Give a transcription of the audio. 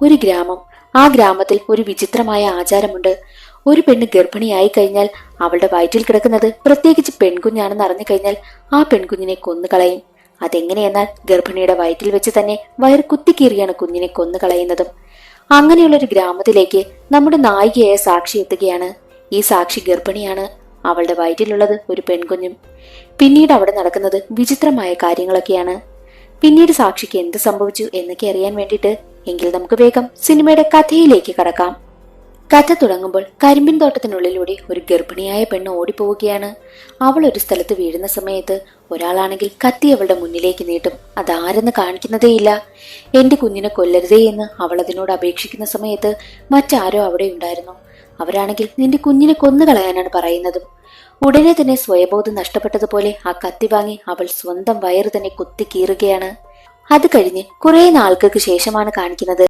ഒരു ഗ്രാമം. ആ ഗ്രാമത്തിൽ ഒരു വിചിത്രമായ ആചാരമുണ്ട്. ഒരു പെണ്ണ് ഗർഭിണിയായി കഴിഞ്ഞാൽ അവളുടെ വയറ്റിൽ കിടക്കുന്നത് പ്രത്യേകിച്ച് പെൺകുഞ്ഞാണെന്ന് അറിഞ്ഞു കഴിഞ്ഞാൽ ആ പെൺകുഞ്ഞിനെ കൊന്നുകളയും. അതെങ്ങനെയെന്നാൽ ഗർഭിണിയുടെ വയറ്റിൽ വെച്ച് തന്നെ വയർ കുത്തിക്കീറിയാണ് കുഞ്ഞിനെ കൊന്നുകളയുന്നതും. അങ്ങനെയുള്ളൊരു ഗ്രാമത്തിലേക്ക് നമ്മുടെ നായികയായ സാക്ഷി എത്തുകയാണ്. ഈ സാക്ഷി ഗർഭിണിയാണ്. അവളുടെ വയറ്റിലുള്ളത് ഒരു പെൺകുഞ്ഞും. പിന്നീട് അവിടെ നടക്കുന്നത് വിചിത്രമായ കാര്യങ്ങളൊക്കെയാണ്. പിന്നീട് സാക്ഷിക്ക് എന്ത് സംഭവിച്ചു എന്നൊക്കെ അറിയാൻ വേണ്ടിയിട്ട് എങ്കിൽ നമുക്ക് വേഗം സിനിമയുടെ കഥയിലേക്ക് കടക്കാം. കഥ തുടങ്ങുമ്പോൾ കരിമ്പിൻ തോട്ടത്തിനുള്ളിലൂടെ ഒരു ഗർഭിണിയായ പെണ്ണ് ഓടിപ്പോവുകയാണ്. അവൾ ഒരു സ്ഥലത്ത് വീഴുന്ന സമയത്ത് ഒരാളാണെങ്കിൽ കത്തി അവളുടെ മുന്നിലേക്ക് നീട്ടും. അതാരെന്ന് കാണിക്കുന്നതേയില്ല. എന്റെ കുഞ്ഞിനെ കൊല്ലരുതേ എന്ന് അവൾ അതിനോട് അപേക്ഷിക്കുന്ന സമയത്ത് മറ്റാരോ അവിടെ ഉണ്ടായിരുന്നു. അവരാണെങ്കിൽ നിന്റെ കുഞ്ഞിനെ കൊന്നുകളയാനാണ് പറയുന്നതും. ഉടനെ തന്നെ സ്വയബോധം നഷ്ടപ്പെട്ടതുപോലെ ആ കത്തി വാങ്ങി അവൾ സ്വന്തം വയറ് തന്നെ കുത്തി കീറുകയാണ്. അത് കഴിഞ്ഞ് കുറെ നാളുകൾക്ക് ശേഷമാണ് കാണിക്കുന്നത്